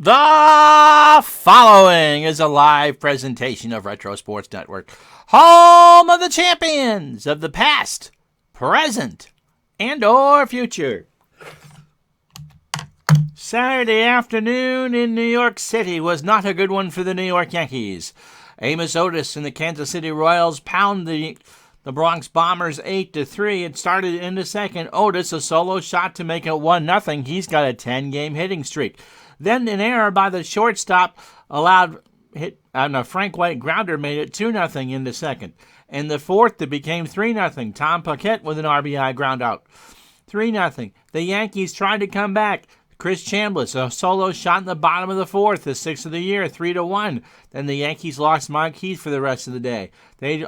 The following is a live presentation of Retro Sports Network, home of the champions of the past, present, and or future. Saturday afternoon in New York City was not a good one for the New York Yankees. Amos Otis and the Kansas City Royals pound the Bronx Bombers 8-3. It started in the second. Otis, a solo shot to make it 1-0. He's got a 10-game hitting streak. Then an error by the shortstop allowed a Frank White grounder made it 2-0 in the second. In the fourth, it became 3-0. Tom Paquette with an RBI ground out. 3-0. The Yankees tried to come back. Chris Chambliss, a solo shot in the bottom of the fourth, the sixth of the year, 3-1. Then the Yankees lost Mike Heath for the rest of the day. They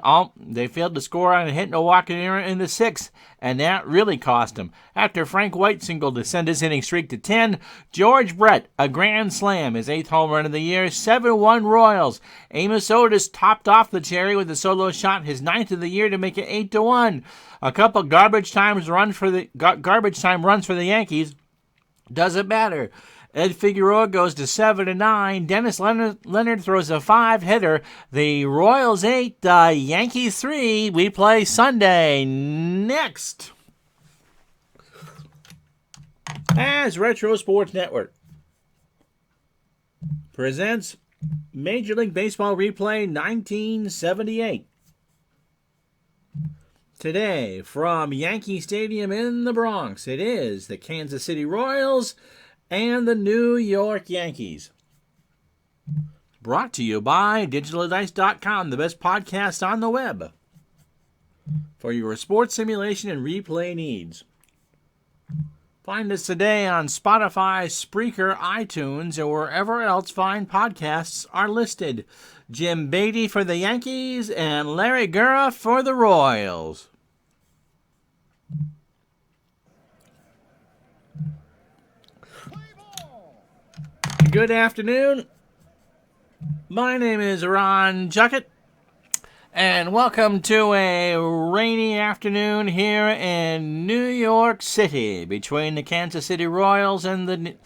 failed to score on a hit and a walk in the sixth, and that really cost them. After Frank White singled to send his hitting streak to 10, George Brett, a grand slam, his 8th home run of the year, 7-1 Royals. Amos Otis topped off the cherry with a solo shot, his 9th of the year, to make it 8-1. A couple garbage time runs for the Yankees. Doesn't matter. Ed Figueroa goes to 7-9. Dennis Leonard throws a 5-hitter. The Royals 8, Yankees 3. We play Sunday. Next. As Retro Sports Network presents Major League Baseball Replay 1978. Today, from Yankee Stadium in the Bronx, it is the Kansas City Royals and the New York Yankees. Brought to you by DigitalDice.com, the best podcast on the web for your sports simulation and replay needs. Find us today on Spotify, Spreaker, iTunes, or wherever else fine podcasts are listed. Jim Beatty for the Yankees and Larry Gura for the Royals. Good afternoon. My name is Ron Juckett, and welcome to a rainy afternoon here in New York City between the Kansas City Royals and the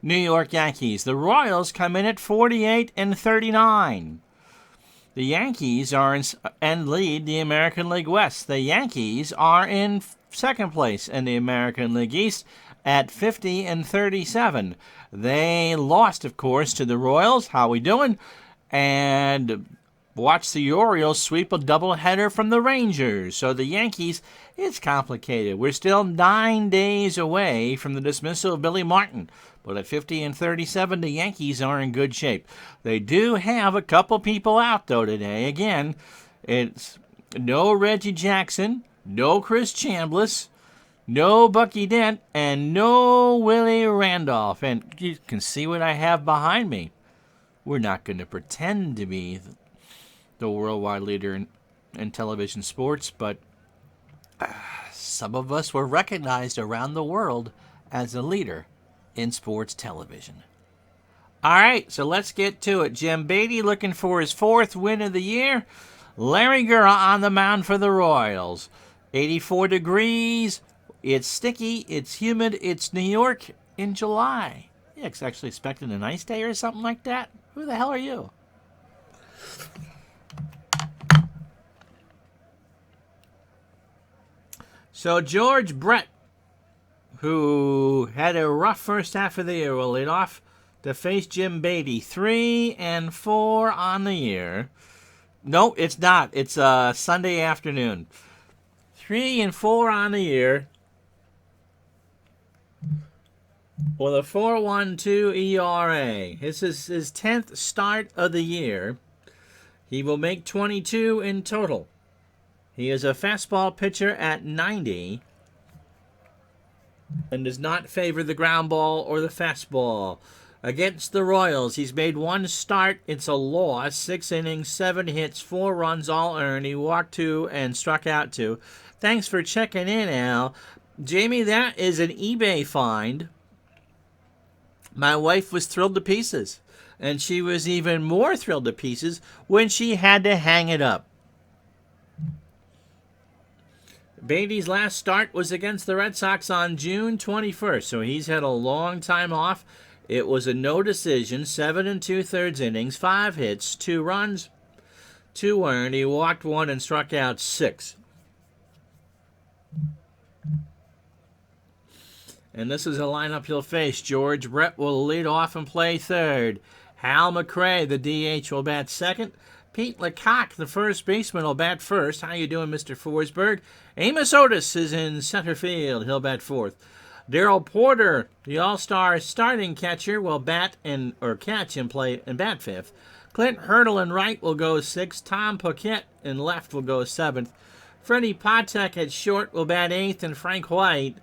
New York Yankees. The Royals come in at 48-39. The Yankees are and lead the American League West. The Yankees are in second place in the American League East at 50-37. They lost, of course, to the Royals. How we doing? And watch the Orioles sweep a doubleheader from the Rangers. So the Yankees, it's complicated. We're still 9 days away from the dismissal of Billy Martin. But at 50-37, the Yankees are in good shape. They do have a couple people out, though, today. Again, it's no Reggie Jackson, no Chris Chambliss, no Bucky Dent, and no Willie Randolph. And you can see what I have behind me. We're not going to pretend to be the worldwide leader in television sports, but some of us were recognized around the world as a leader in sports television. All right, so let's get to it. Jim Beatty looking for his 4th win of the year. Larry Gura on the mound for the Royals. 84 degrees. It's sticky. It's humid. It's New York in July. Yeah, it's actually expecting a nice day or something like that. Who the hell are you? So George Brett, who had a rough first half of the year, will lead off to face Jim Beatty. 3-4 on the year. No, it's not. It's Sunday afternoon. 3-4 on the year with a 4.12 ERA. This is his 10th start of the year. He will make 22 in total. He is a fastball pitcher at 90 and does not favor the ground ball or the fastball. Against the Royals, he's made 1 start. It's a loss. 6 innings, 7 hits, 4 runs, all earned. He walked 2 and struck out 2. Thanks for checking in, Al. Jamie, that is an eBay find. My wife was thrilled to pieces, and she was even more thrilled to pieces when she had to hang it up. Beatty's last start was against the Red Sox on June 21st, so he's had a long time off. It was a no decision, 7 2/3 innings, 5 hits, 2 runs, 2 earned. He walked 1 and struck out 6. And this is a lineup he'll face. George Brett will lead off and play third. Hal McRae, the DH, will bat second. Pete Lecoq, the first baseman, will bat first. How you doing, Mr. Forsberg? Amos Otis is in center field. He'll bat fourth. Darrell Porter, the All-Star starting catcher, will bat catch and bat fifth. Clint Hurdle in right will go sixth. Tom Paquette in left will go seventh. Freddie Patek at short will bat eighth, and Frank White,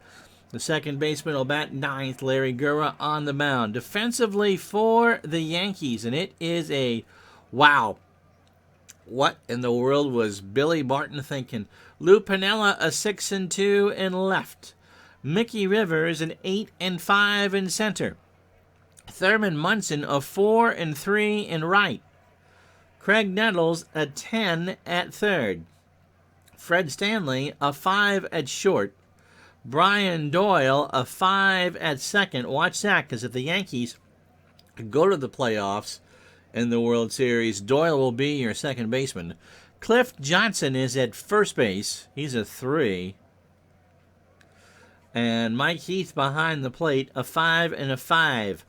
the second baseman, will bat ninth. Larry Gura on the mound. Defensively for the Yankees, and it is a wow. What in the world was Billy Martin thinking? Lou Piniella, a 6-2 in left. Mickey Rivers, an 8-5 in center. Thurman Munson, a 4-3 in right. Craig Nettles, a 10 at third. Fred Stanley, a 5 at short. Brian Doyle, a 5 at second. Watch that, because if the Yankees go to the playoffs in the World Series, Doyle will be your second baseman. Cliff Johnson is at first base. He's a 3. And Mike Heath behind the plate, a 5 and a 5.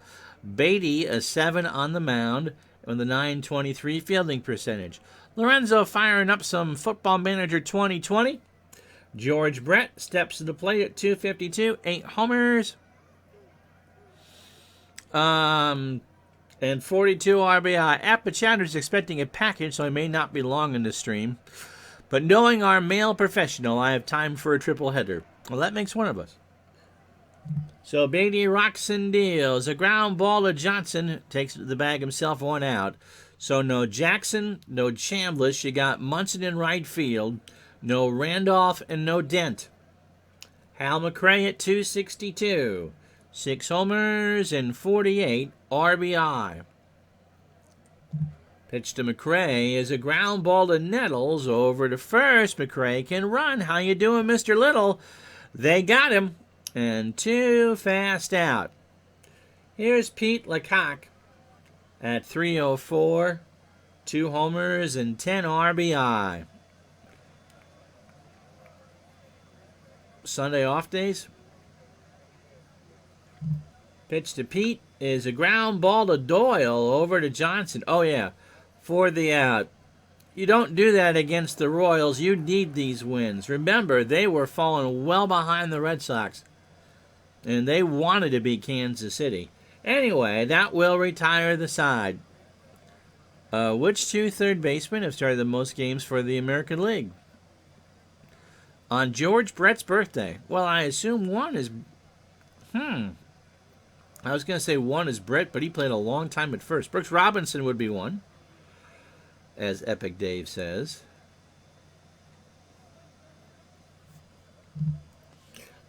Beatty, a 7 on the mound with a .923 fielding percentage. Lorenzo firing up some Football Manager 2020. George Brett steps to the plate at .252, 8 homers, and 42 RBI. Apichatter's expecting a package, so he may not be long in the stream. But knowing our male professional, I have time for a triple header. Well, that makes one of us. So Beatty rocks and deals. A ground ball to Johnson. Takes it to the bag himself, 1 out. So no Jackson, no Chambliss. You got Munson in right field. No Randolph and no Dent. Hal McRae at .262. 6 homers and 48 RBI. Pitch to McRae is a ground ball to Nettles. Over to first. McRae can run. How you doing, Mr. Little? They got him. And 2 fast out. Here's Pete Lecoq at .304. 2 homers and 10 RBI. Sunday off days. Pitch to Pete is a ground ball to Doyle. Over to Johnson. Oh, yeah. For the out. You don't do that against the Royals. You need these wins. Remember, they were falling well behind the Red Sox. And they wanted to beat Kansas City. Anyway, that will retire the side. Which 2 third basemen have started the most games for the American League? On George Brett's birthday. Well, I assume one is... I was going to say one is Brett, but he played a long time at first. Brooks Robinson would be one, as Epic Dave says.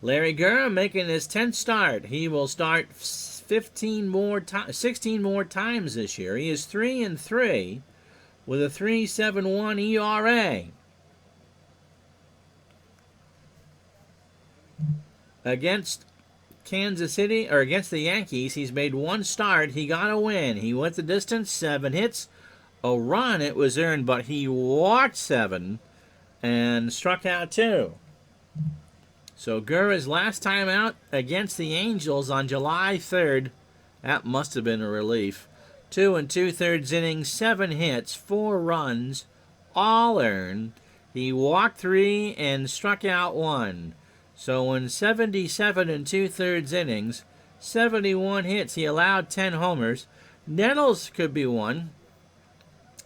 Larry Gura making his 10th start. He will start 16 more times this year. He is 3-3 with a 3.71 ERA. Against Kansas City, or against the Yankees, he's made 1 start. He got a win. He went the distance, 7 hits, a run. It was earned, but he walked 7 and struck out 2. So Gura's last time out against the Angels on July 3rd, that must have been a relief. 2 2/3 innings, 7 hits, 4 runs, all earned. He walked 3 and struck out 1. So in 77 2/3 innings, 71 hits, he allowed 10 homers. Nettles could be one.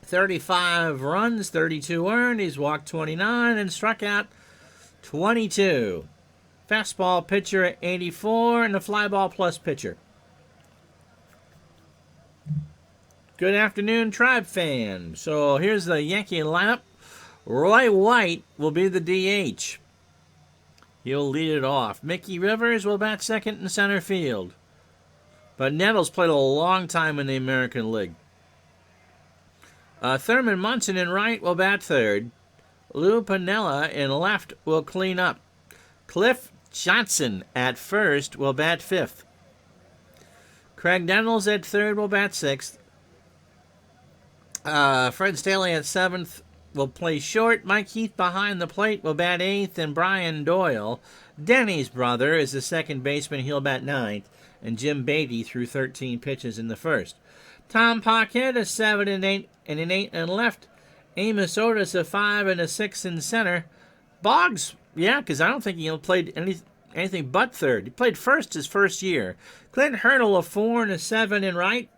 35 runs, 32 earned. He's walked 29 and struck out 22. Fastball pitcher at 84 and the flyball plus pitcher. Good afternoon, Tribe fan. So here's the Yankee lineup. Roy White will be the DH. He'll lead it off. Mickey Rivers will bat second in center field. But Nettles played a long time in the American League. Thurman Munson in right will bat third. Lou Piniella in left will clean up. Cliff Johnson at first will bat fifth. Craig Dennels at third will bat sixth. Fred Staley at seventh will play short. Mike Heath behind the plate will bat eighth, and Brian Doyle, Denny's brother, is the second baseman. He'll bat ninth, and Jim Beatty threw 13 pitches in the first. Tom Paquette a 7 and 8 and an 8 and left. Amos Otis a 5 and a 6 in center. Boggs, yeah, because I don't think he played anything but third. He played first his first year. Clint Hurdle a 4 and a 7 in right.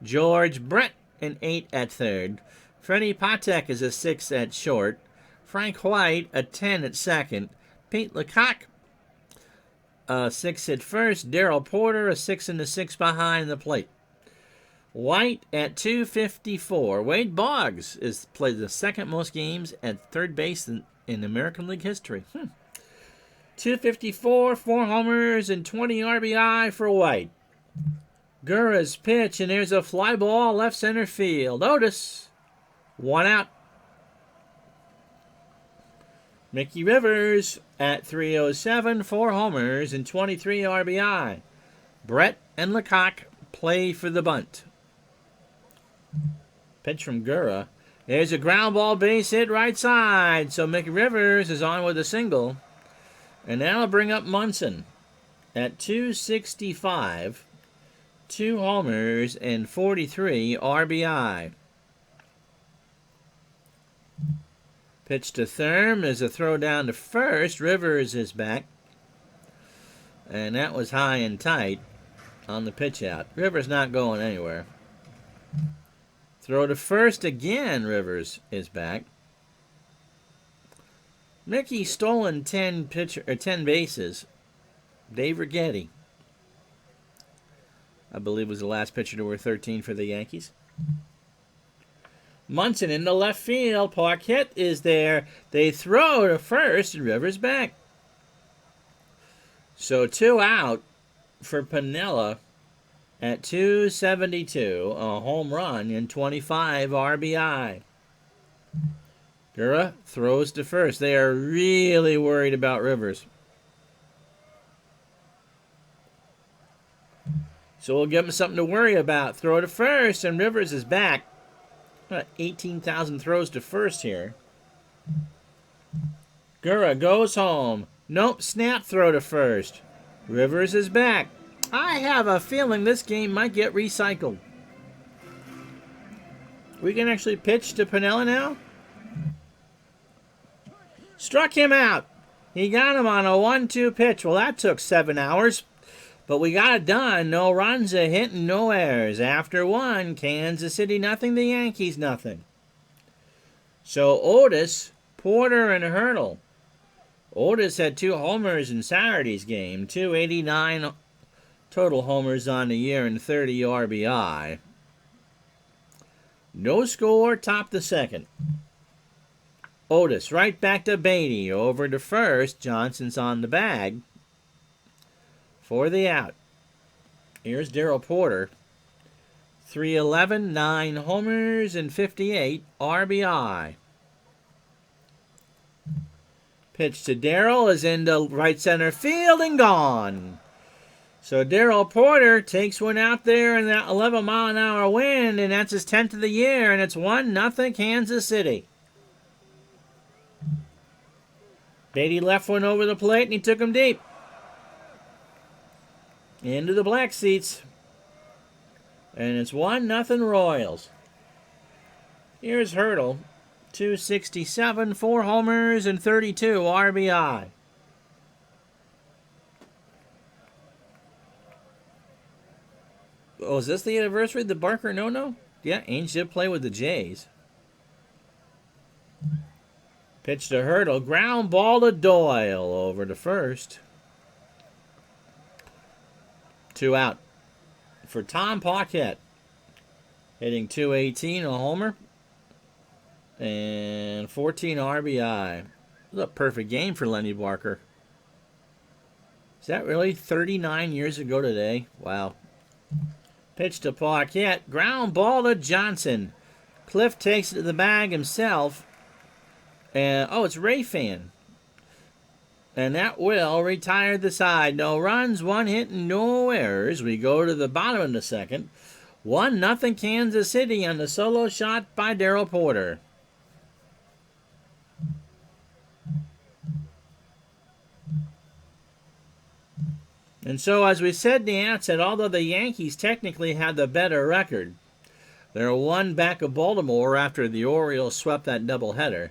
George Brett an 8 at third. Freddie Patek is a 6 at short. Frank White a 10 at second. Pete Lecoq a 6 at first. Darrell Porter a 6 and a 6 behind the plate. White at 254. Wade Boggs is played the second most games at third base in American League history. 254, 4 homers, and 20 RBI for White. Gurra's pitch, and there's a fly ball left center field. Otis, 1 out. Mickey Rivers at 307, 4 homers, and 23 RBI. Brett and Lecoq play for the bunt. Pitch from Gurra. There's a ground ball base hit right side, so Mickey Rivers is on with a single. And that'll bring up Munson at 265, 2 homers, and 43 RBI. Pitch to Thurm. There's a throw down to first. Rivers is back. And that was high and tight on the pitch out. Rivers not going anywhere. Throw to first again. Rivers is back. Mickey stolen 10 bases. Dave Righetti, I believe, was the last pitcher to wear 13 for the Yankees. Munson in the left field. Paquette is there. They throw to first, and Rivers back. So 2 out for Piniella at 272, a home run and 25 RBI. Gurra throws to first. They are really worried about Rivers. So we'll give them something to worry about. Throw to first, and Rivers is back. 18,000 throws to first here. Gurra goes home. Nope, snap throw to first. Rivers is back. I have a feeling this game might get recycled. We can actually pitch to Piniella now. Struck him out. He got him on a 1-2 pitch. Well, that took 7 hours. But we got it done. No runs, a hit, and no errors. After 1, Kansas City nothing, the Yankees nothing. So Otis, Porter, and Hurdle. Otis had 2 homers in Saturday's game. 289 total homers on the year and 30 RBI. No score, top the second. Otis right back to Beatty. Over to first. Johnson's on the bag for the out. Here's Darrell Porter. 311, 9 homers, and 58 RBI. Pitch to Darrell is into right center field and gone. So Darrell Porter takes one out there in that 11-mile-an-hour wind, and that's his 10th of the year, and it's 1-0 Kansas City. Beatty left one over the plate, and he took him deep. Into the black seats. And it's 1-0 Royals. Here's Hurdle. 267, 4 homers, and 32 RBI. Oh, is this the anniversary of the Barker no-no? Yeah, Ainge did play with the Jays. Pitch to Hurdle. Ground ball to Doyle. Over to first. 2 out for Tom Paquette. Hitting 218, a homer. And 14 RBI. It was a perfect game for Lenny Barker. Is that really 39 years ago today? Wow. Pitch to Paquette. Ground ball to Johnson. Cliff takes it to the bag himself. And, oh, it's Ray Fan. And that will retire the side. No runs, 1 hit, and no errors. We go to the bottom of the second. 1-0 Kansas City on the solo shot by Darrell Porter. And so, as we said in the outset, although the Yankees technically had the better record, they're 1 back of Baltimore after the Orioles swept that doubleheader.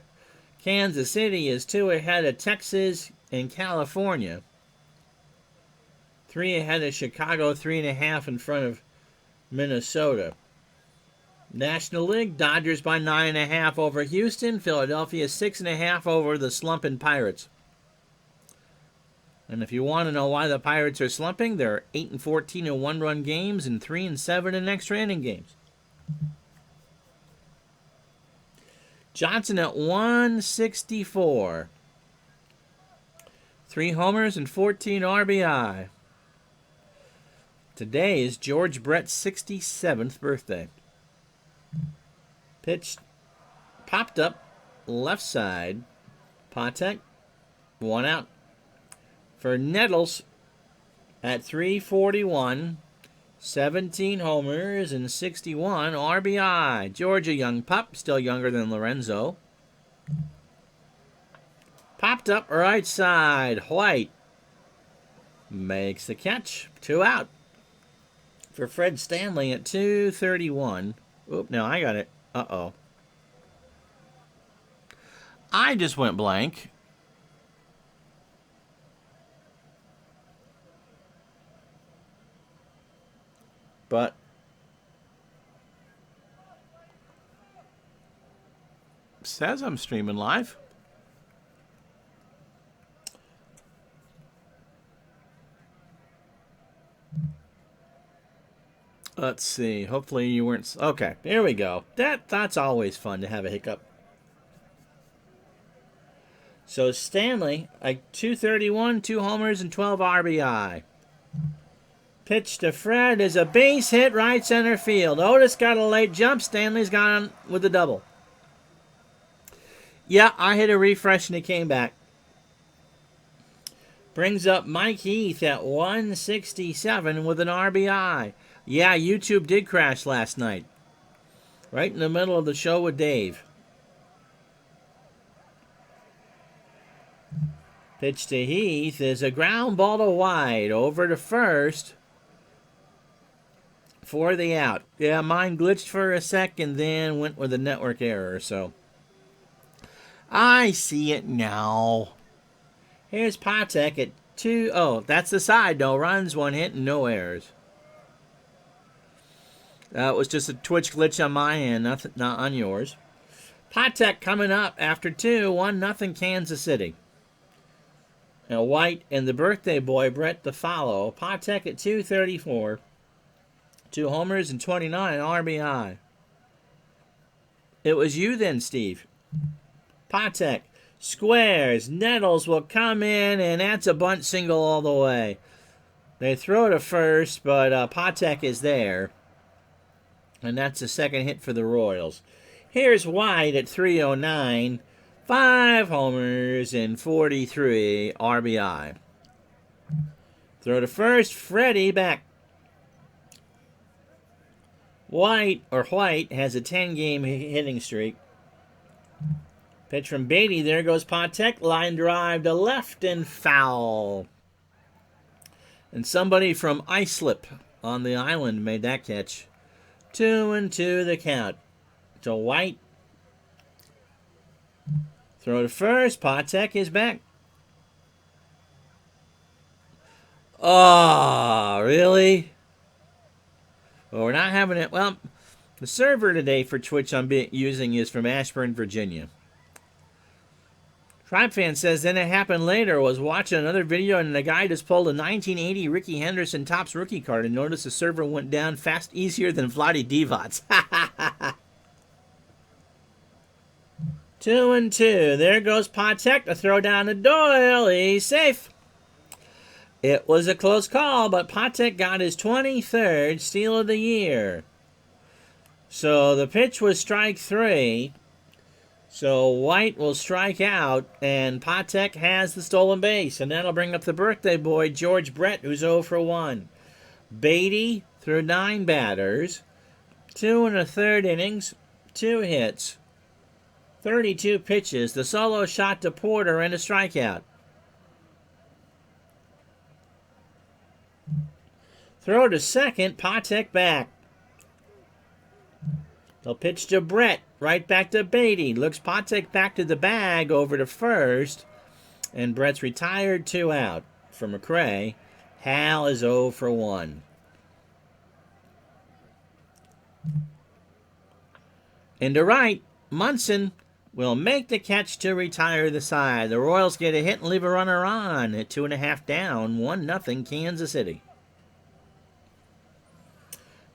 Kansas City is 2 ahead of Texas and California. 3 ahead of Chicago, 3.5 in front of Minnesota. National League, Dodgers by 9.5 over Houston. Philadelphia 6.5 over the slumping Pirates. And if you want to know why the Pirates are slumping, they're 8-14 in one-run games and 3-7 in extra inning games. Johnson at 164. 3 homers and 14 RBI. Today is George Brett's 67th birthday. Pitch popped up left side. Patek, 1 out. For Nettles at 341, 17 homers and 61 RBI. George, a young pup, still younger than Lorenzo. Popped up right side. White makes the catch. 2 out. For Fred Stanley at 231. Oop, no, I got it. Uh-oh. I just went blank. But says I'm streaming live. Let's see. Hopefully you weren't. Okay, there we go. That's always fun to have a hiccup. So Stanley, 231, 2 homers, and 12 RBI. Pitch to Fred is a base hit right center field. Otis got a late jump. Stanley's gone with a double. Yeah, I hit a refresh and it came back. Brings up Mike Heath at 167 with an RBI. Yeah, YouTube did crash last night. Right in the middle of the show with Dave. Pitch to Heath is a ground ball to wide. Over to first. For the out. Yeah, mine glitched for a second, then went with a network error, so. I see it now. Here's Patek at 2. Oh, that's the side. No runs, 1 hit, and no errors. That was just a Twitch glitch on my end, not on yours. Patek coming up after 2, 1-0 Kansas City. Now White and the birthday boy, Brett, to follow. Patek at 234. 2 homers and 29 RBI. It was you then, Steve. Patek squares. Nettles will come in, and that's a bunt single all the way. They throw to first, but Patek is there. And that's the second hit for the Royals. Here's White at 309. 5 homers and 43 RBI. Throw to first. Freddie back. White has a 10-game hitting streak. Pitch from Beatty. There goes Patek. Line drive to left and foul. And somebody from Islip on the island made that catch. 2-2 the count. To White. Throw to first. Patek is back. Oh, really? Well, we're not having it. Well, the server today for Twitch I'm using is from Ashburn, Virginia. Tribe Fan says, then it happened later. Was watching another video and the guy just pulled a 1980 Ricky Henderson Topps rookie card and noticed the server went down fast easier than Vladi Divac. 2-2. There goes Patek to throw down to Doyle. He's safe. It was a close call, but Patek got his 23rd steal of the year. So the pitch was strike 3. So White will strike out, and Patek has the stolen base, and that'll bring up the birthday boy, George Brett, who's 0 for 1. Beatty threw 9 batters, 2 1/3 innings, 2 hits, 32 pitches, the solo shot to Porter, and a strikeout. Throw to second, Patek back. They'll pitch to Brett, right back to Beatty. Looks Patek back to the bag, over to first. And Brett's retired, 2 out. For McRae, Hal is 0 for 1. Into right, Munson will make the catch to retire the side. The Royals get a hit and leave a runner on at 2.5 down, 1-0 Kansas City.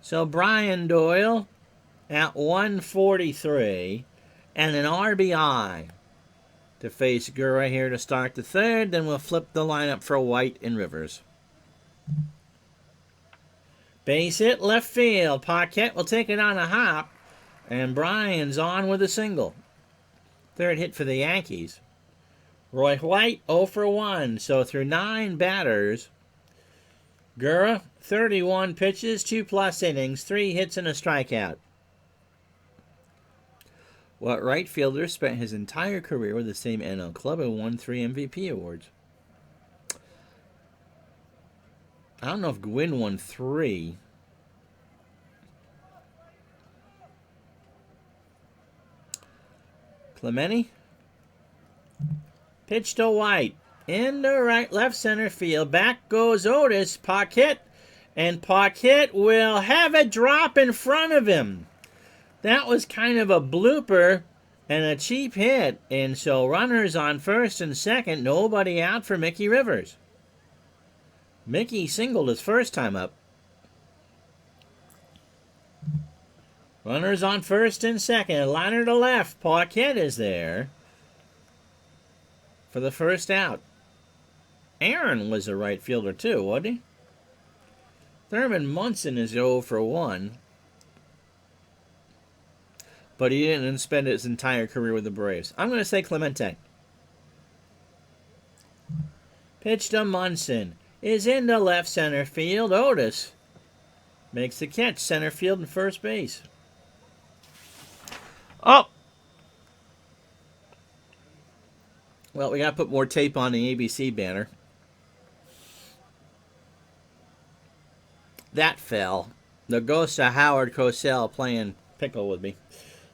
So Brian Doyle at 143 and an RBI to face Gura here to start the third. Then we'll flip the lineup for White and Rivers. Base hit left field. Paquette will take it on a hop, and Bryan's on with a single. Third hit for the Yankees. Roy White 0 for 1. So through 9 batters, Gura 31 pitches, 2+ innings, 3 hits and a strikeout. What right fielder spent his entire career with the same NL club and won 3 MVP awards? I don't know if Gwynn won 3. Clemente? Pitch to White. Into right, left center field. Back goes Otis. Paquette. And Paquette will have a drop in front of him. That was kind of a blooper and a cheap hit. And so runners on first and second. Nobody out for Mickey Rivers. Mickey singled his first time up. Runners on first and second. Liner to left. Paquette is there for the first out. Aaron was a right fielder too, wasn't he? Thurman Munson is 0 for 1. But he didn't spend his entire career with the Braves. I'm going to say Clemente. Pitch to Munson. Is into left center field. Otis makes the catch. Center field and first base. Oh! Well, we got to put more tape on the ABC banner. That fell. The ghost of Howard Cosell playing pickle with me.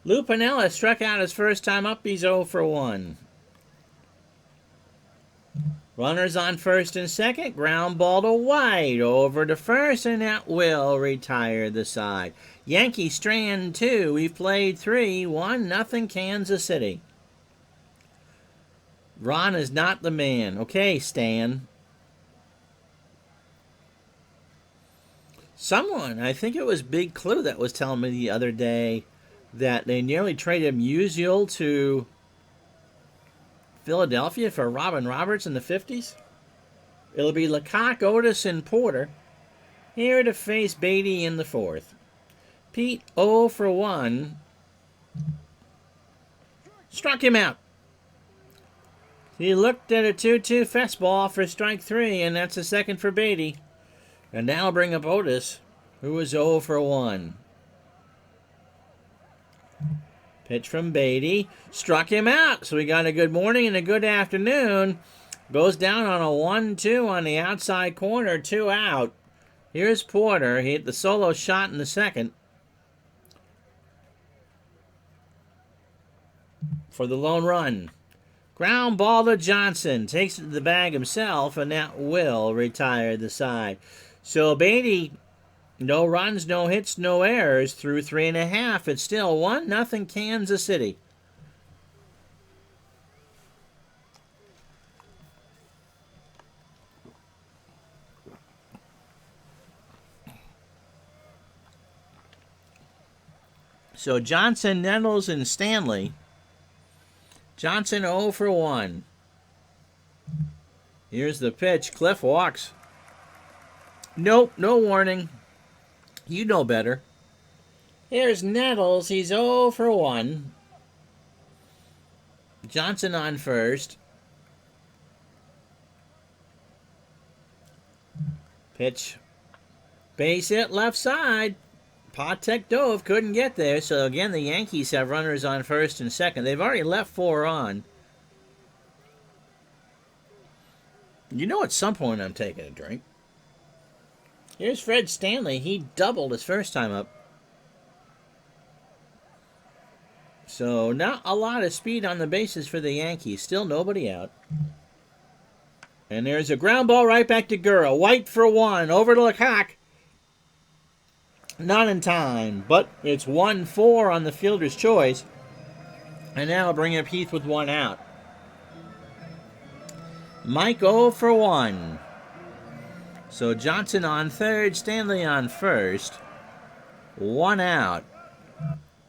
Lou Piniella struck out his first time up. He's 0 for 1. Runners on first and second. Ground ball to White. Over to first, and that will retire the side. Yankee strand 2. We've played 3. 1-0 Kansas City. Ron is not the man. Okay, Stan. Someone, I think it was Big Clue, that was telling me the other day that they nearly traded Musial to Philadelphia for Robin Roberts in the 50s. It'll be Lecoq, Otis, and Porter here to face Beatty in the fourth. Pete 0 for 1. Struck him out. He looked at a 2-2 fastball for strike 3, and that's a second for Beatty. And now bring up Otis, who was 0 for 1. Pitch from Beatty. Struck him out. So we got a good morning and a good afternoon. Goes down on a 1-2 on the outside corner. 2 out. Here's Porter. He hit the solo shot in the second for the lone run. Ground ball to Johnson. Takes it to the bag himself, and that will retire the side. So Beatty, no runs, no hits, no errors through 3.5. It's still 1-0 Kansas City. So Johnson, Nettles, and Stanley. Johnson 0 for 1. Here's the pitch. Cliff walks. Nope, no warning. You know better. Here's Nettles. He's 0 for 1. Johnson on first. Pitch. Base hit left side. Patek dove, couldn't get there. So again, the Yankees have runners on first and second. They've already left 4 on. You know at some point I'm taking a drink. Here's Fred Stanley. He doubled his first time up. So not a lot of speed on the bases for the Yankees. Still nobody out. And there's a ground ball right back to Gurra. White for 1. Over to Lecoq. Not in time. But it's 1-4 on the fielder's choice. And now bring up Heath with 1 out. Mike 0 for 1. So Johnson on third. Stanley on first. 1 out.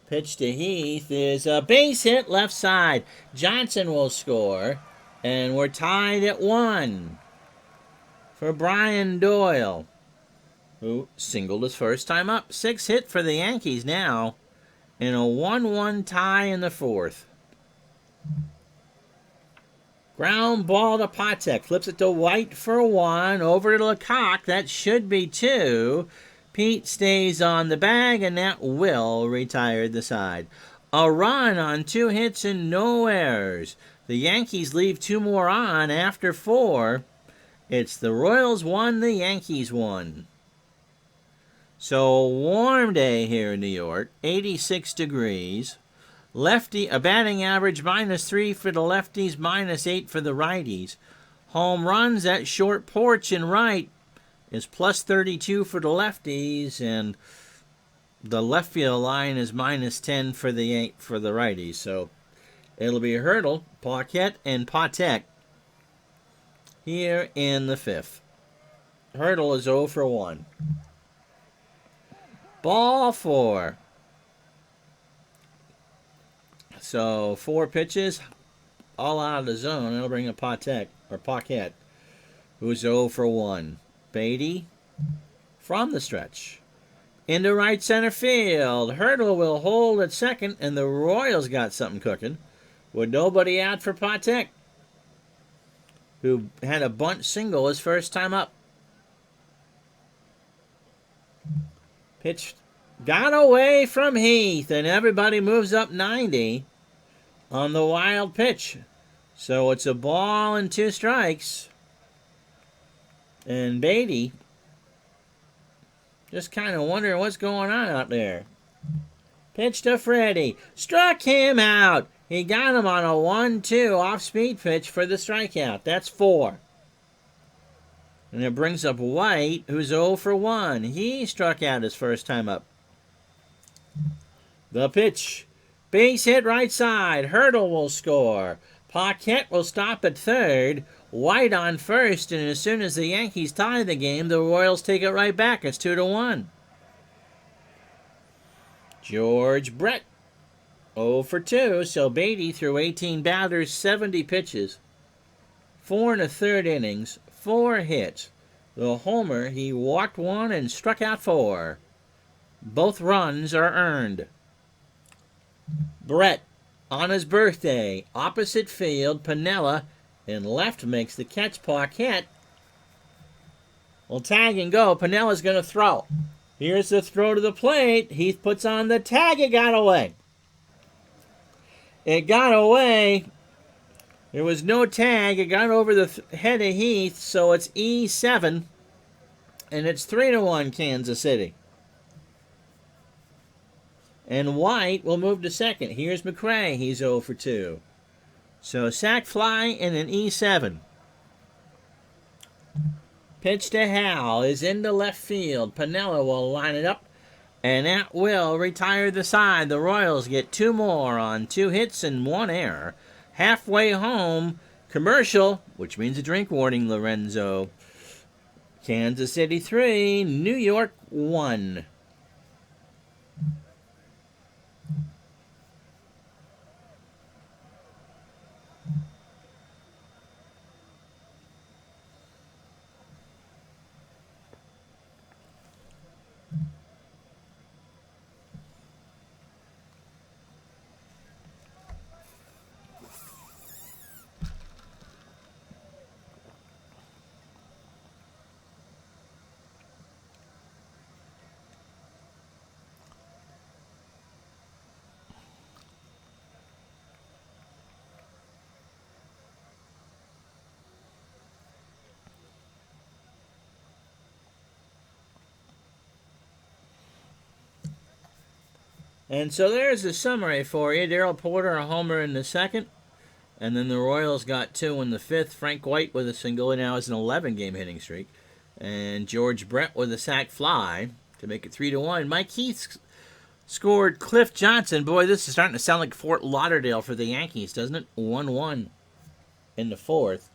Pitch to Heath is a base hit left side. Johnson will score. And we're tied at 1 for Brian Doyle, who singled his first time up. 6 hit for the Yankees now in a 1-1 tie in the 4th. Ground ball to Patek. Flips it to White for 1. Over to Lecoq. That should be 2. Pete stays on the bag, and that will retire the side. A run on 2 hits and no errors. The Yankees leave 2 more on after 4. It's the Royals 1, the Yankees 1. So, warm day here in New York, 86 degrees. Lefty, a batting average -3 for the lefties, -8 for the righties. Home runs at short porch and right is +32 for the lefties, and the left field line is -10 for the righties. So it'll be Hurdle, Paquette, and Patek here in the 5th. Hurdle is 0 for 1. Ball 4. So 4 pitches, all out of the zone. It'll bring a Patek, or Paquette, who's 0 for 1. Beatty from the stretch. Into right center field. Hurdle will hold at second, and the Royals got something cooking with nobody out for Patek, who had a bunt single his first time up. Pitch got away from Heath, and everybody moves up 90 on the wild pitch. So it's a ball and 2 strikes. And Beatty just kind of wondering what's going on out there. Pitch to Freddie. Struck him out. He got him on a 1-2 off-speed pitch for the strikeout. That's 4. And it brings up White, who's 0 for 1. He struck out his first time up. The pitch. Base hit right side. Hurdle will score. Paquette will stop at third. White on first, and as soon as the Yankees tie the game, the Royals take it right back. It's 2-1. George Brett, 0 for 2. So Beatty threw 18 batters, 70 pitches, 4 1/3 innings, 4 hits. The homer, he walked 1 and struck out 4. Both runs are earned. Brett, on his birthday, opposite field, Piniella in left makes the catch. Paquette will tag and go. Pinella's going to throw. Here's the throw to the plate. Heath puts on the tag. It got away. It got away. There was no tag. It got over the head of Heath, so it's E7, and it's 3-1 Kansas City. And White will move to second. Here's McRae. He's 0 for 2. So sac fly and an E7. Pitch to Hal is into left field. Piniella will line it up, and that will retire the side. The Royals get 2 more on 2 hits and 1 error. Halfway home, commercial, which means a drink warning, Lorenzo. Kansas City 3, New York 1. And so there's the summary for you. Darrell Porter a homer in the second. And then the Royals got 2 in the fifth. Frank White with a single, and now has an 11-game hitting streak. And George Brett with a sac fly to make it 3-1. Mike Heath scored Cliff Johnson. Boy, this is starting to sound like Fort Lauderdale for the Yankees, doesn't it? 1-1 in the fourth.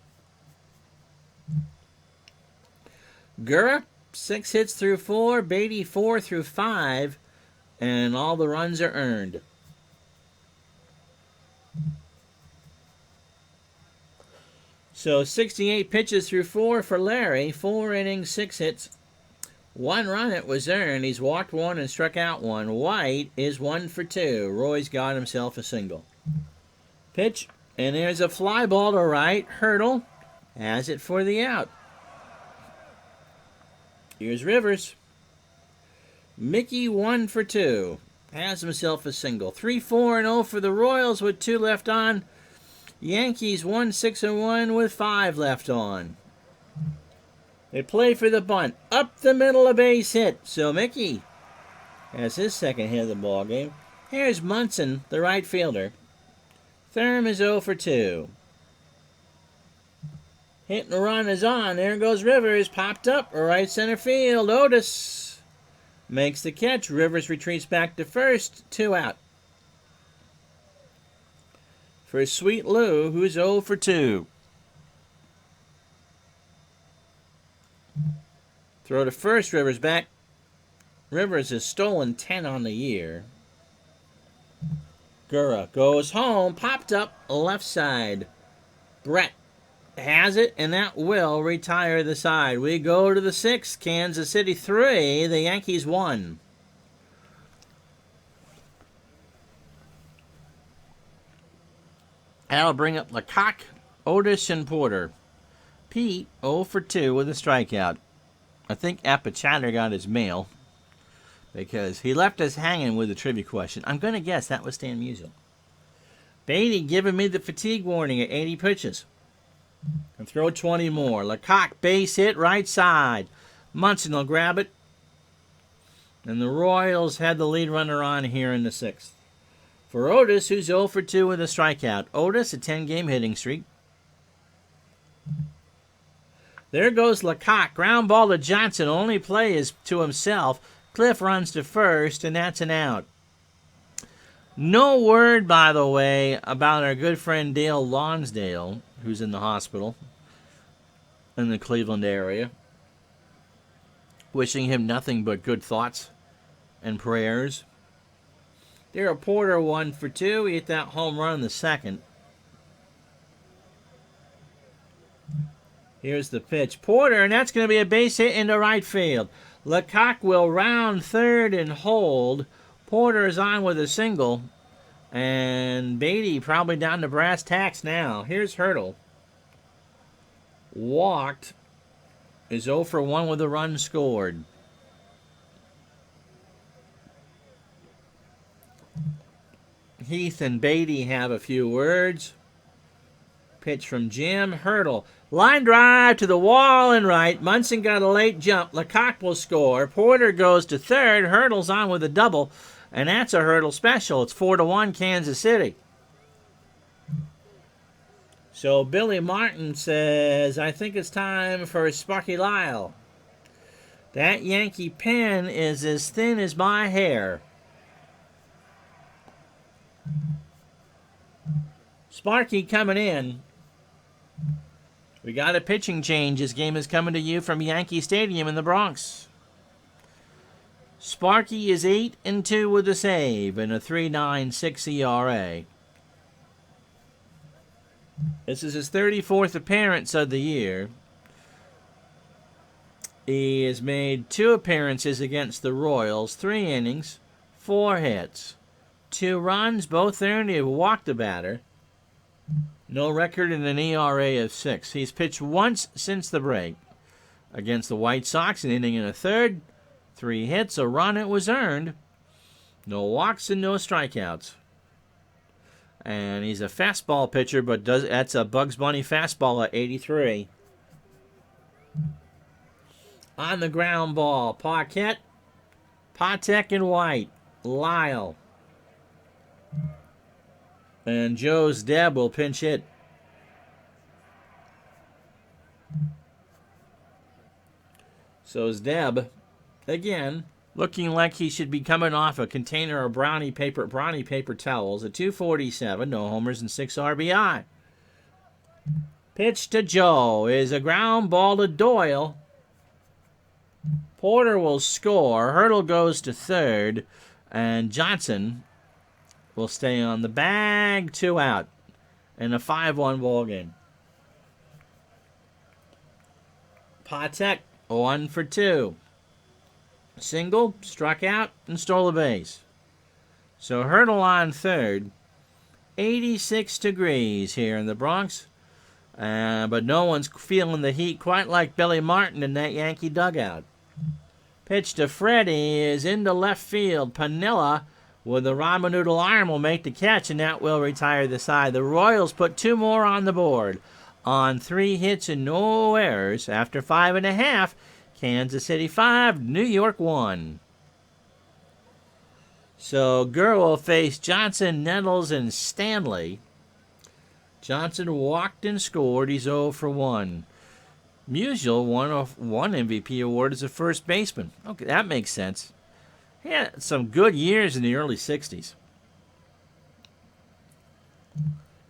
Gura, 6 hits through 4. Beatty, 4 through 5. And all the runs are earned. So 68 pitches through 4 for Larry. 4 innings, 6 hits. 1 run it was earned. He's walked 1 and struck out 1. White is 1 for 2. Roy's got himself a single. Pitch, and there's a fly ball to right. Hurdle has it for the out. Here's Rivers. Mickey 1 for 2. Has himself a single. 3-4-0 for the Royals with 2 left on. Yankees 1-6-1 with 5 left on. They play for the bunt. Up the middle, a base hit. So Mickey has his second hit of the ball game. Here's Munson, the right fielder. Thurm is 0 for 2. Hit and run is on. There goes Rivers. Popped up right center field. Otis makes the catch. Rivers retreats back to first. 2 out. For Sweet Lou, who's 0 for 2. Throw to first, Rivers back. Rivers has stolen 10 on the year. Gura goes home, popped up left side. Brett has it, and that will retire the side. We go to the 6th, Kansas City 3, the Yankees 1. That'll bring up Lecoq, Otis, and Porter. Pete, 0 for 2 with a strikeout. I think Apichatter got his mail because he left us hanging with a trivia question. I'm going to guess that was Stan Musial. Beatty giving me the fatigue warning at 80 pitches. And throw 20 more. Lecoq, base hit, right side. Munson will grab it. And the Royals had the lead runner on here in the 6th. For Otis, who's 0 for 2 with a strikeout. Otis, a 10-game hitting streak. There goes Lecoq. Ground ball to Johnson. Only play is to himself. Cliff runs to first, and that's an out. No word, by the way, about our good friend Dale Lonsdale, who's in the hospital in the Cleveland area. Wishing him nothing but good thoughts and prayers. Darrell Porter 1 for 2. He hit that home run in the second. Here's the pitch. Porter, and that's going to be a base hit into right field. Lecoq will round third and hold. Porter is on with a single. And Beatty probably down to brass tacks now. Here's Hurdle. Walked. Is 0 for 1 with a run scored. Heath and Beatty have a few words. Pitch from Jim. Hurdle. Line drive to the wall and right. Munson got a late jump. Lecoq will score. Porter goes to third. Hurdle's on with a double. And that's a Hurdle special. It's 4-1 Kansas City. So Billy Martin says, I think it's time for Sparky Lyle. That Yankee pen is as thin as my hair. Sparky coming in. We got a pitching change. This game is coming to you from Yankee Stadium in the Bronx. Sparky is 8-2 with a save and a 3.96 ERA. This is his 34th appearance of the year. He has made 2 appearances against the Royals, 3 innings, 4 hits, 2 runs, both earned. He walked the batter. No record in an ERA of 6. He's pitched once since the break against the White Sox, an inning and a third, 3 hits, a run. It was earned. No walks and no strikeouts. And he's a fastball pitcher, but that's a Bugs Bunny fastball at 83. On the ground ball, Paquette, Patek, and White. Lyle And Joe's Deb will pinch hit. So is Deb, again, looking like he should be coming off a container of brownie paper towels at 247, no homers and 6 RBI. Pitch to Joe is a ground ball to Doyle. Porter will score. Hurdle goes to third, and Johnson will stay on the bag. 2 out in a 5-1 ball game. Patek 1 for 2. Single, struck out, and stole a base. So Hurdle on third. 86 degrees here in the Bronx. But no one's feeling the heat quite like Billy Martin in that Yankee dugout. Pitch to Freddie is into left field. Piniella with the ramen noodle arm will make the catch, and that will retire the side. The Royals put 2 more on the board on 3 hits and no errors. After 5.5, Kansas City 5, New York 1. So Gurr will face Johnson, Nettles, and Stanley. Johnson walked and scored. He's 0 for 1. Musial won one MVP award as a first baseman. Okay, that makes sense. He had some good years in the early 60s.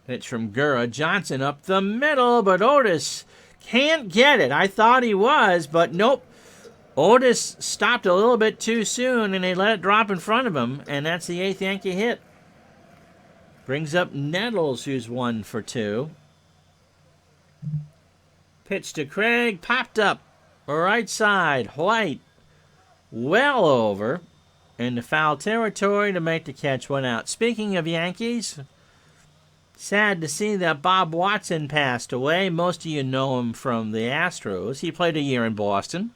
Pitch from Gurr. Johnson up the middle, but Otis can't get it. I thought he was, but nope. Otis stopped a little bit too soon, and they let it drop in front of him, and that's the 8th Yankee hit. Brings up Nettles, who's 1 for 2. Pitch to Craig, popped up, right side, White, well over, into foul territory to make the catch. 1 out. Speaking of Yankees, sad to see that Bob Watson passed away. Most of you know him from the Astros. He played a year in Boston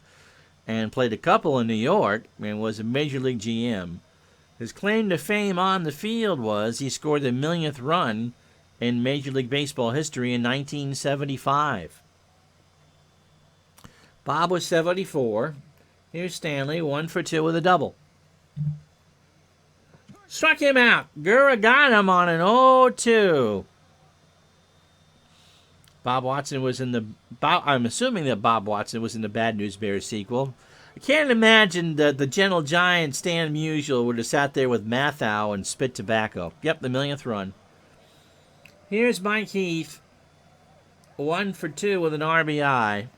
and played a couple in New York and was a Major League GM. His claim to fame on the field was he scored the 1,000,000th run in Major League Baseball history in 1975. Bob was 74. Here's Stanley, 1 for 2 with a double. Struck him out. Gurr got him on an 0-2. Bob Watson was in the... I'm assuming that Bob Watson was in the Bad News Bears sequel. I can't imagine that the gentle giant Stan Musial would have sat there with Mathau and spit tobacco. Yep, the 1,000,000th run. Here's Mike Heath, 1 for 2 with an RBI.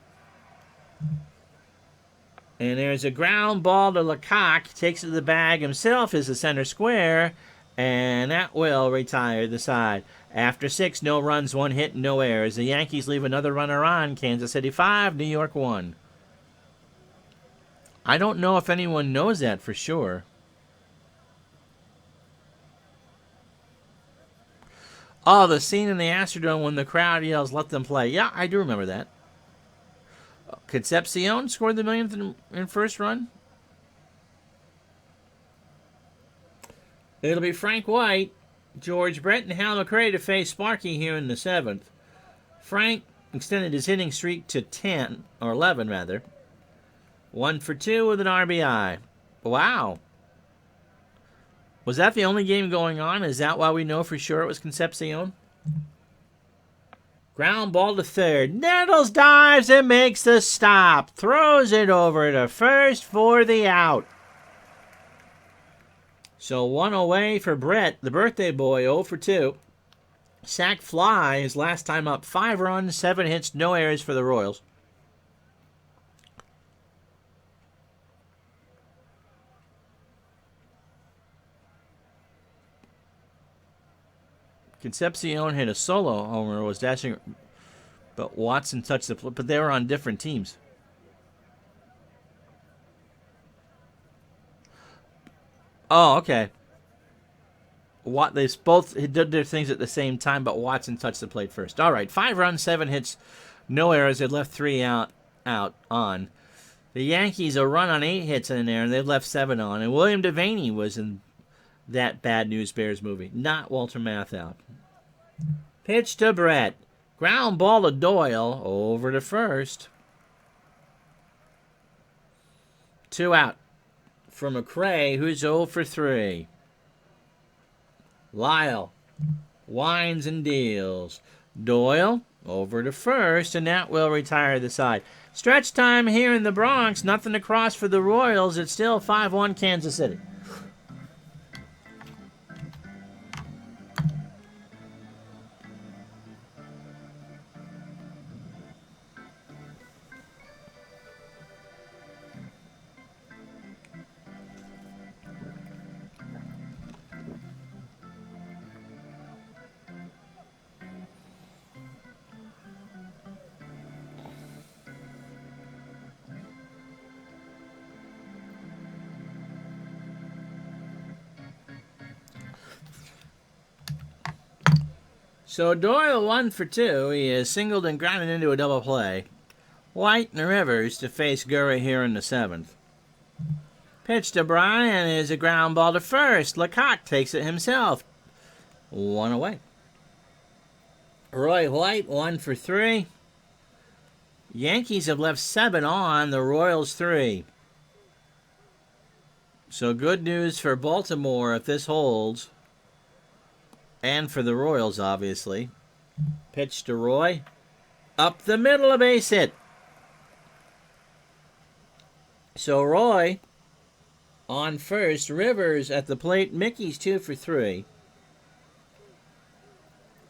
And there's a ground ball to Lecoq. Takes it to the bag himself as the center square. And that will retire the side. After 6, no runs, 1 hit, no errors. The Yankees leave another runner on. Kansas City 5, New York 1. I don't know if anyone knows that for sure. Oh, the scene in the Astrodome when the crowd yells, "Let them play." Yeah, I do remember that. Concepcion scored the 1,000,000th in first run. It'll be Frank White, George Brett, and Hal McRae to face Sparky here in the 7th. Frank extended his hitting streak to 10, or 11 rather. 1 for 2 with an RBI. Wow. Was that the only game going on? Is that why we know for sure it was Concepcion? Ground ball to third. Nettles dives and makes the stop. Throws it over to first for the out. So 1 away for Brett, the birthday boy, 0 for 2. Sack fly, his last time up. 5 runs, 7 hits, no errors for the Royals. Concepcion hit a solo homer, was dashing, but Watson touched the plate. But they were on different teams. Oh, okay. They both did their things at the same time, but Watson touched the plate first. All right, 5 runs, 7 hits, no errors. They left 3 out on. The Yankees a run on 8 hits in there, and they left 7 on. And William Devaney was in that Bad News Bears movie, not Walter Matthau. Pitch to Brett. Ground ball to Doyle, over to first. 2 out for McRae, who's 0 for 3. Lyle winds and deals. Doyle over to first, and that will retire the side. Stretch time here in the Bronx. Nothing to cross for the Royals. It's still 5-1 Kansas City. So Doyle 1 for 2. He is singled and grounded into a double play. White and Rivers to face Gurra here in the 7th. Pitch to Bryan is a ground ball to first. Lecoq takes it himself. 1 away. Roy White 1 for 3. Yankees have left 7 on. The Royals 3. So good news for Baltimore if this holds. And for the Royals, obviously. Pitch to Roy. Up the middle, a base hit. So Roy on first. Rivers at the plate. Mickey's 2 for 3.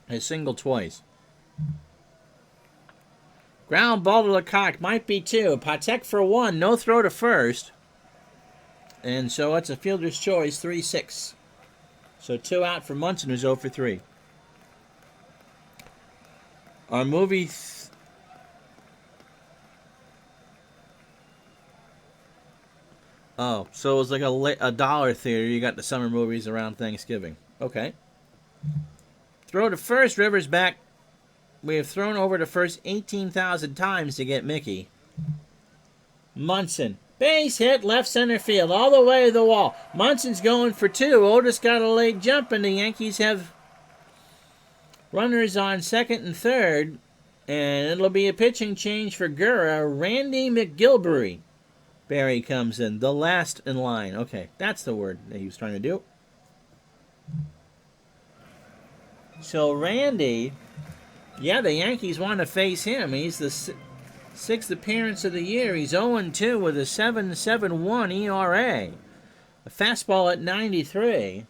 Has singled twice. Ground ball to Lecoq. Might be 2. Patek for 1. No throw to first. And so it's a fielder's choice. 3-6. So 2 out for Munson, who's 0 for 3. Our movie... Oh, so it was like a dollar theater. You got the summer movies around Thanksgiving. Okay. Throw to first. Rivers back. We have thrown over to first 18,000 times to get Mickey. Munson. Base hit left center field. All the way to the wall. Munson's going for 2. Otis got a late jump, and the Yankees have runners on second and third. And it'll be a pitching change for Gurra. Randy McGilvery. Barry comes in. The last in line. Okay, that's the word that he was trying to do. So Randy, yeah, the Yankees want to face him. He's the 6th appearance of the year. He's 0-2 with a 7.71 ERA. A fastball at 93.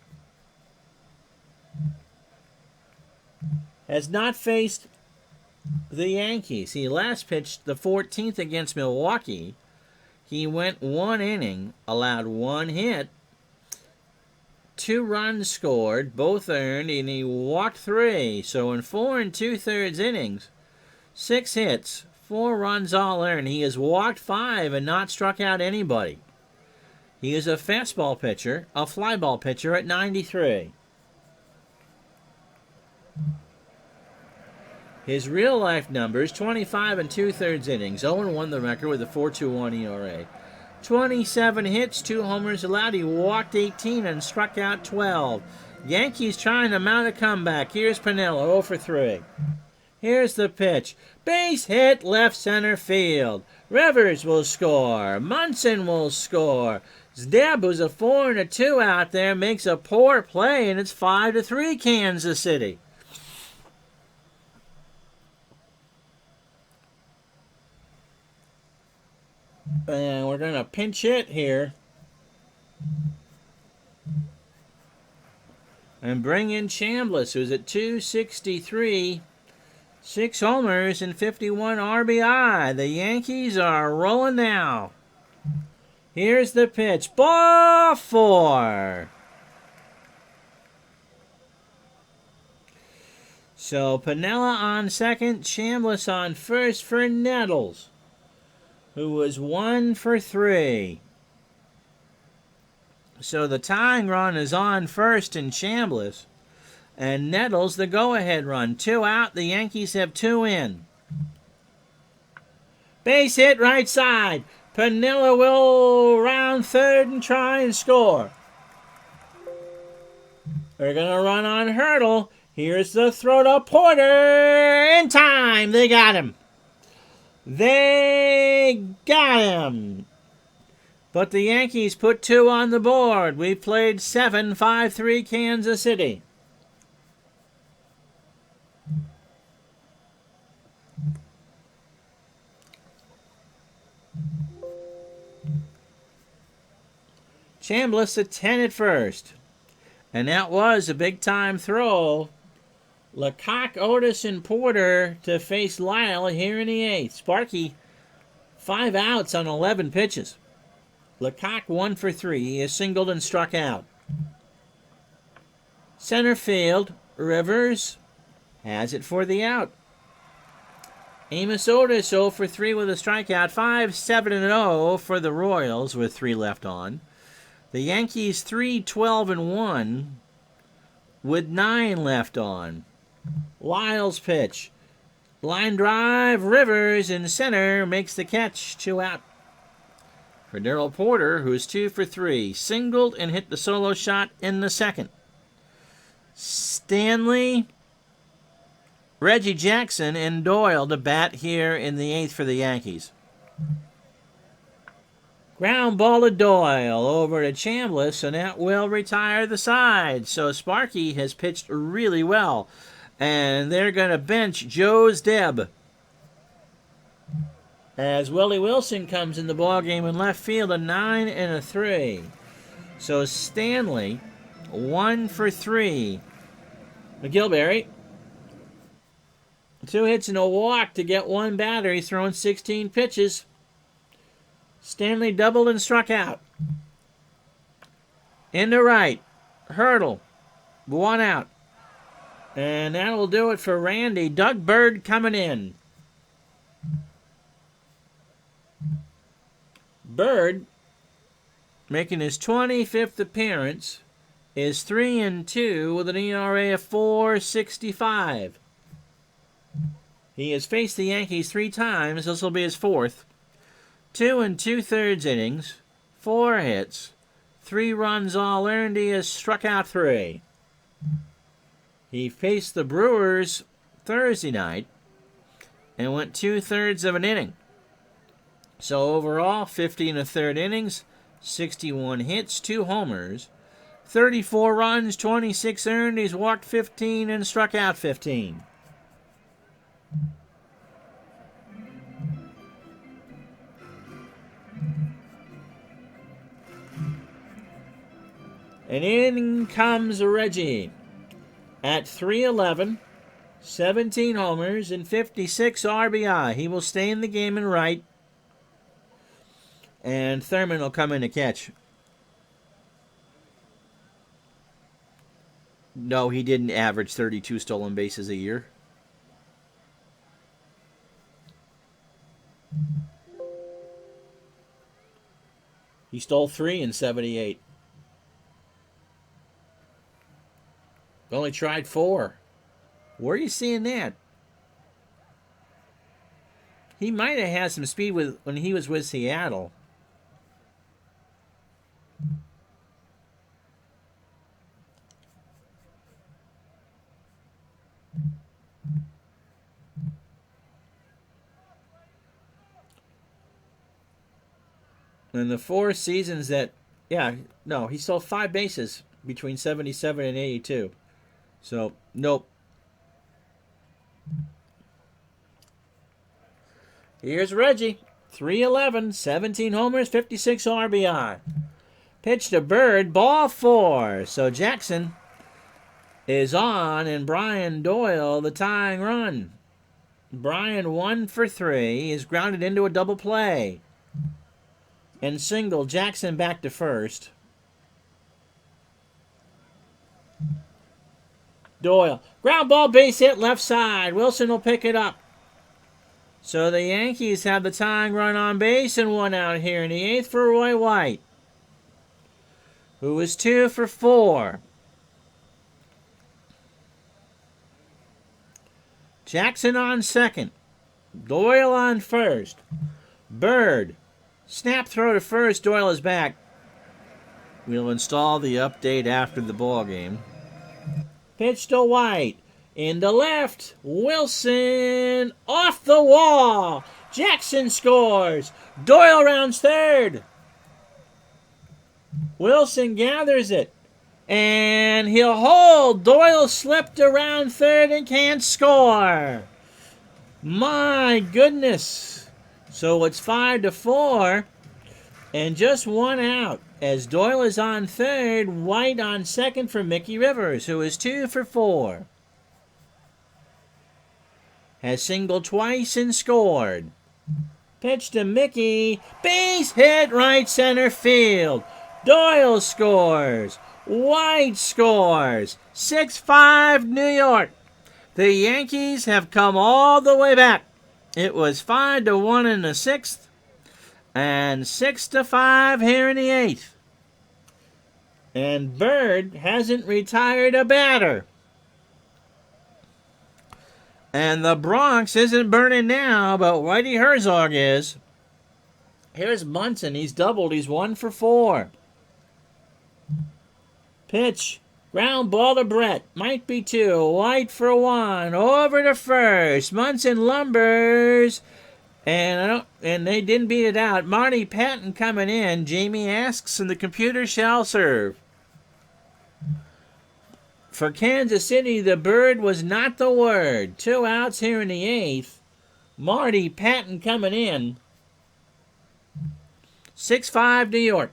Has not faced the Yankees. He last pitched the 14th against Milwaukee. He went 1 inning, allowed 1 hit, 2 runs scored, both earned, and he walked 3. So in 4 2/3 innings, 6 hits, 4 runs all earned. He has walked 5 and not struck out anybody. He is a fastball pitcher, a fly ball pitcher at 93. His real-life numbers, 25 2/3 innings, 0-1 the record with a 4.21 ERA. 27 hits, 2 homers allowed. He walked 18 and struck out 12. Yankees trying to mount a comeback. Here's Piniella, 0 for 3. Here's the pitch. Base hit left center field. Rivers will score. Munson will score. Zdeb, who's a 4 and a 2 out there, makes a poor play, and it's 5-3 Kansas City. And we're going to pinch hit here. And bring in Chambliss, who's at 263. 6 homers and 51 RBI. The Yankees are rolling now. Here's the pitch. Ball 4. So Piniella on second. Chambliss on first for Nettles, who was 1 for 3. So the tying run is on first in Chambliss. And Nettles the go-ahead run. 2 out. The Yankees have 2 in. Base hit right side. Piniella will round third and try and score. They're going to run on Hurdle. Here's the throw to Porter. In time. They got him. They got him. But the Yankees put 2 on the board. We played 7, 5-3 Kansas City. Chambliss a 10 at first. And that was a big-time throw. Lecoq, Otis, and Porter to face Lyle here in the 8th. Sparky, 5 outs on 11 pitches. Lecoq 1 for 3. He is singled and struck out. Center field, Rivers has it for the out. Amos Otis 0 for 3 with a strikeout. 5-7-0 for the Royals with 3 left on. The Yankees 3-12-1 with 9 left on. Lyle's pitch. Line drive, Rivers in center makes the catch. 2 out. For Darrell Porter, who's 2 for 3. Singled and hit the solo shot in the 2nd. Stanley, Reggie Jackson, and Doyle to bat here in the 8th for the Yankees. Ground ball to Doyle over to Chambliss, and that will retire the side. So Sparky has pitched really well. And they're going to bench Joe's Deb. As Willie Wilson comes in the ballgame in left field, a 9 and a 3. So Stanley, 1 for 3. McGilberry, 2 hits and a walk to get 1 batter. He's thrown 16 pitches. Stanley doubled and struck out. Into right, Hurdle, 1 out. And that will do it for Randy. Doug Bird coming in. Bird, making his 25th appearance, is 3-2 with an ERA of 4.65. He has faced the Yankees 3 times. This will be his 4th. 2 2/3 innings, 4 hits, 3 runs all earned. He has struck out 3. He faced the Brewers Thursday night and went 2/3 of an inning. So overall, 50 1/3 innings, 61 hits, 2 homers, 34 runs, 26 earned. He's walked 15 and struck out 15. And in comes Reggie at 3-11, 17 homers, and 56 RBI. He will stay in the game and right. And Thurman will come in to catch. No, he didn't average 32 stolen bases a year. He stole 3 in 78. Only tried 4. Where are you seeing that? He might have had some speed when he was with Seattle. In the 4 seasons that, he stole 5 bases between 77 and 82. So, nope. Here's Reggie. 3-11, 17 homers, 56 RBI. Pitch to Bird, ball 4. So Jackson is on, and Brian Doyle the tying run. Brian 1 for 3 is grounded into a double play. And single, Jackson back to first. Doyle, ground ball, base hit, left side. Wilson will pick it up. So the Yankees have the tying run on base and 1 out here in the 8th for Roy White, who is 2 for 4. Jackson on second. Doyle on first. Bird, snap throw to first. Doyle is back. We'll install the update after the ball game. Pitch to White. Into left. Wilson off the wall. Jackson scores. Doyle rounds third. Wilson gathers it. And he'll hold. Doyle slipped around third and can't score. My goodness. So it's 5-4 and just 1 out. As Doyle is on third, White on second for Mickey Rivers, who is 2 for 4. Has singled twice and scored. Pitch to Mickey. Base hit right center field. Doyle scores. White scores. 6-5 New York. The Yankees have come all the way back. It was 5-1 in the 6th and 6-5 here in the 8th. And Bird hasn't retired a batter. And the Bronx isn't burning now, but Whitey Herzog is. Here's Munson. He's doubled. He's 1 for 4. Pitch. Ground ball to Brett. Might be 2. White for 1. Over to first. Munson lumbers. And they didn't beat it out. Marty Patton coming in. Jamie asks, and the computer shall serve. For Kansas City, the Bird was not the word. 2 outs here in the 8th. Marty Patton coming in. 6-5 New York.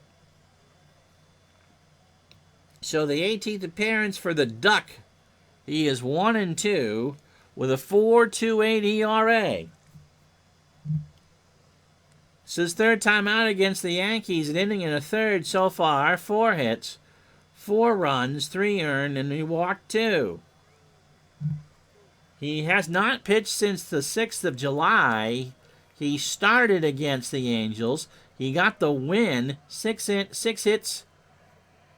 So the 18th appearance for the Duck. He is 1-2 with a 4.28 ERA. It's his third time out against the Yankees, an inning and a third so far. 4 hits, 4 runs, 3 earned, and he walked 2. He has not pitched since the 6th of July. He started against the Angels. He got the win, 6 hits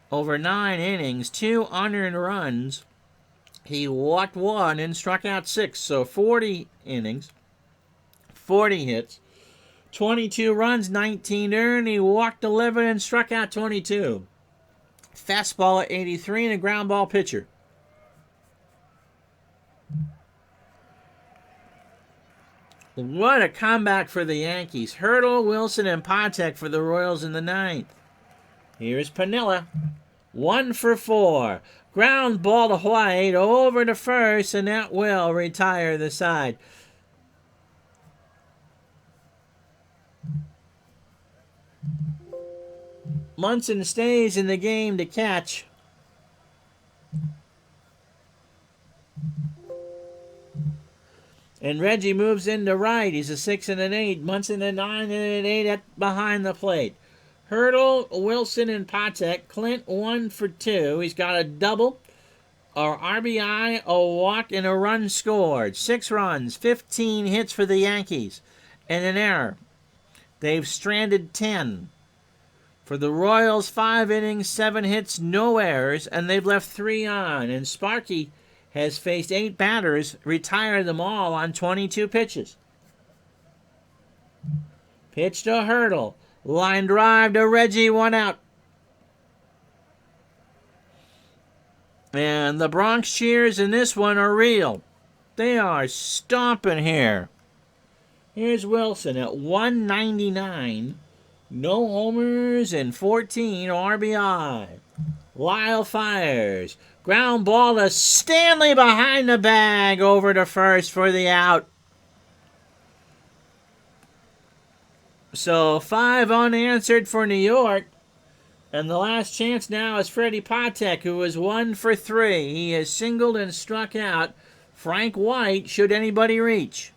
over 9 innings, 2 unearned runs. He walked 1 and struck out 6, so 40 innings, 40 hits, 22 runs, 19 earned. He walked 11 and struck out 22. Fastball at 83 and a ground ball pitcher. What a comeback for the Yankees. Hurdle, Wilson, and Patek for the Royals in the 9th. Here's Piniella. 1 for 4. Ground ball to White over to first, and that will retire the side. Munson stays in the game to catch. And Reggie moves into right. He's a 6 and an 8. Munson a 9 and an 8 behind the plate. Hurdle, Wilson, and Patek. Clint 1 for 2. He's got a double, or RBI, a walk, and a run scored. 6 runs, 15 hits for the Yankees, and an error. They've stranded 10. For the Royals, 5 innings, 7 hits, no errors, and they've left 3 on. And Sparky has faced 8 batters, retired them all on 22 pitches. Pitch to Hurdle. Line drive to Reggie, 1 out. And the Bronx cheers in this one are real. They are stomping here. Here's Wilson at 199. No homers and 14 RBI. Lyle fires. Ground ball to Stanley behind the bag over to first for the out. So 5 unanswered for New York. And the last chance now is Freddie Patek, who is 1 for 3. He has singled and struck out Frank White, should anybody reach.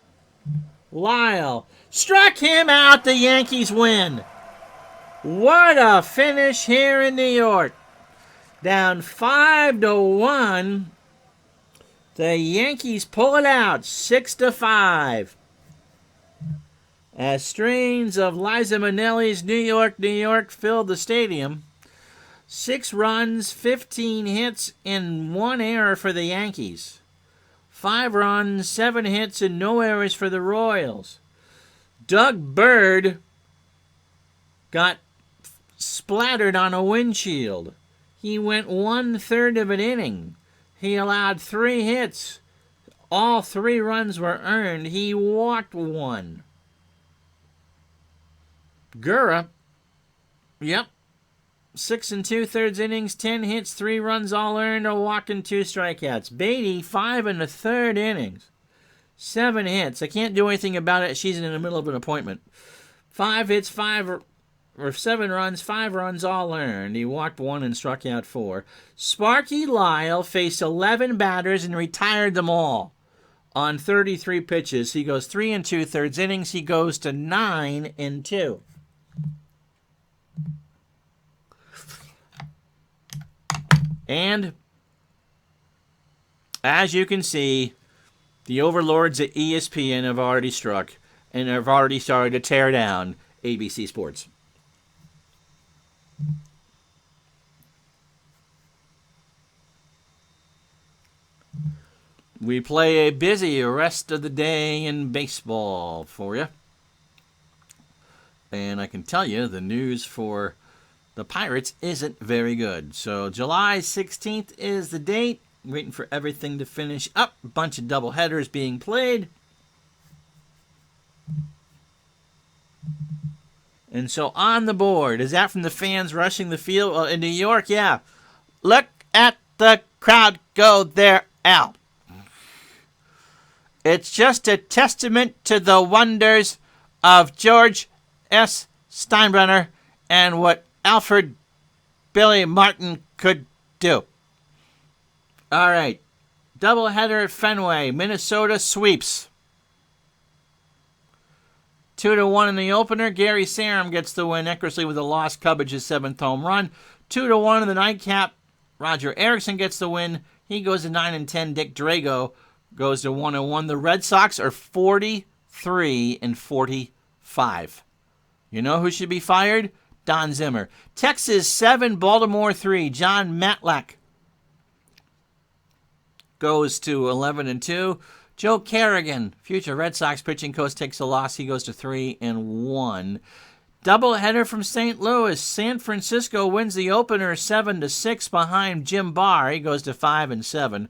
Lyle struck him out. The Yankees win. What a finish here in New York. Down 5-1. The Yankees pull it out 6-5. As strains of Liza Minnelli's New York, New York filled the stadium. 6 runs, 15 hits, and 1 error for the Yankees. 5 runs, 7 hits, and no errors for the Royals. Doug Bird got splattered on a windshield. He went 1/3 of an inning. He allowed 3 hits. All 3 runs were earned. He walked 1. Gura, 6 2/3 innings, 10 hits, 3 runs, all earned, a walk and 2 strikeouts. Beatty, 5 1/3 innings, 7 hits. I can't do anything about it. She's in the middle of an appointment. 5 hits, 5 runs, 5 runs all earned. He walked 1 and struck out 4. Sparky Lyle faced 11 batters and retired them all on 33 pitches. He goes 3 2/3 innings. He goes to 9 2. And as you can see, the overlords at ESPN have already struck and have already started to tear down ABC Sports. We play a busy rest of the day in baseball for you. And I can tell you the news for the Pirates isn't very good. So July 16th is the date. Waiting for everything to finish up. A bunch of doubleheaders being played. And so on the board, is that from the fans rushing the field? Well, in New York, yeah. Look at the crowd go there, Al. It's just a testament to the wonders of George S. Steinbrenner and what Alfred Billy Martin could do. All right. Doubleheader at Fenway. Minnesota sweeps. 2-1 in the opener. Gary Sarum gets the win. Eckersley with a loss. Cubbage's 7th home run. 2-1 in the nightcap. Roger Erickson gets the win. He goes to 9-10. Dick Drago goes to 1-1. The Red Sox are 43-45. You know who should be fired? Don Zimmer. Texas 7, Baltimore 3. John Matlack goes to 11-2. Joe Kerrigan, future Red Sox pitching coach, takes a loss. He goes to 3-1. Doubleheader from St. Louis. San Francisco wins the opener 7-6 behind Jim Barr. He goes to 5-7.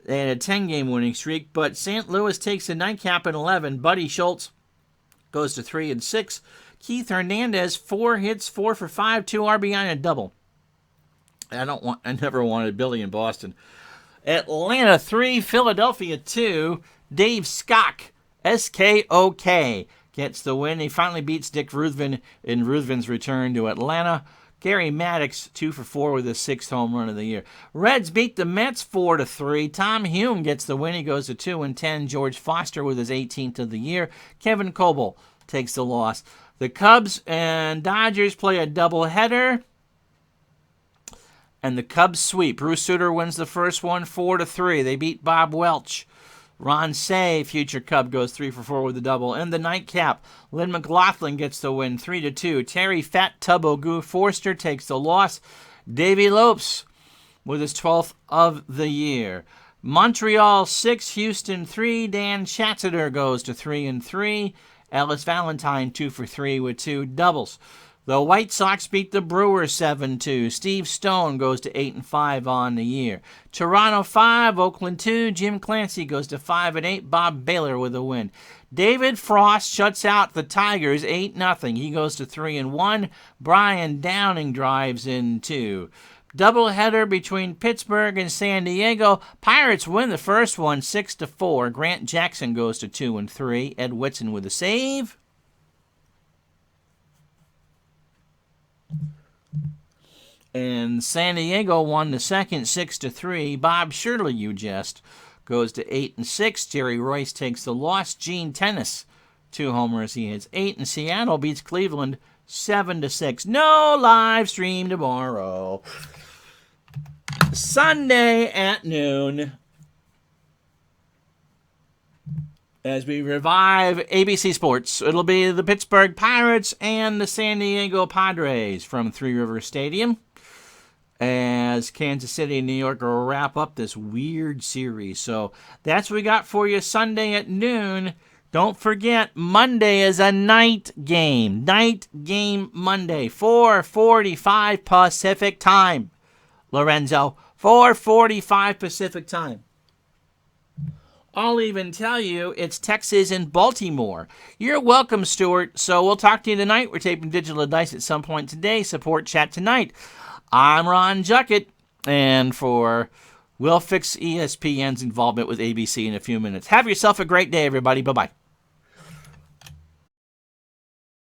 They had a 10-game winning streak, but St. Louis takes the nightcap at 11. Buddy Schultz goes to 3-6. Keith Hernandez, 4 hits, 4 for 5, 2 RBI and a double. I never wanted Billy in Boston. Atlanta 3, Philadelphia 2. Dave Skok, S-K-O-K, gets the win. He finally beats Dick Ruthven in Ruthven's return to Atlanta. Gary Maddox, 2 for 4 with his 6th home run of the year. Reds beat the Mets 4-3. Tom Hume gets the win. He goes to 2-10. George Foster with his 18th of the year. Kevin Coble takes the loss. The Cubs and Dodgers play a doubleheader. And the Cubs sweep. Bruce Sutter wins the first one 4-3. They beat Bob Welch. Ron Say, future Cub, goes 3 for 4 with a double. In the nightcap, Lynn McLaughlin gets the win 3-2. Terry Fat Tub Ogu Forster takes the loss. Davey Lopes with his 12th of the year. Montreal 6, Houston 3. Dan Schatzeder goes to 3-3. Ellis Valentine 2 for 3 with 2 doubles. The White Sox beat the Brewers 7-2. Steve Stone goes to 8-5 on the year. Toronto 5, Oakland 2. Jim Clancy goes to 5-8. Bob Baylor with a win. David Frost shuts out the Tigers 8-0. He goes to 3-1. Brian Downing drives in 2. Doubleheader between Pittsburgh and San Diego. Pirates win the first one 6-4. Grant Jackson goes to 2-3. Ed Whitson with a save. And San Diego won the second 6-3. Bob Shirley, you jest, goes to 8-6. Jerry Royce takes the loss. Gene Tennis, 2 homers. He hits 8. And Seattle beats Cleveland 7-6. No live stream tomorrow. Sunday at noon, as we revive ABC Sports, it'll be the Pittsburgh Pirates and the San Diego Padres from Three Rivers Stadium, as Kansas City and New York will wrap up this weird series. So that's what we got for you Sunday at noon. Don't forget, Monday is a night game. Night game Monday, 4:45 Pacific time. Lorenzo, 4:45 Pacific time. I'll even tell you it's Texas and Baltimore. You're welcome, Stuart. So we'll talk to you tonight. We're taping Digital Dice at some point today. Support chat tonight. I'm Ron Juckett, and we'll fix ESPN's involvement with ABC in a few minutes. Have yourself a great day, everybody. Bye-bye.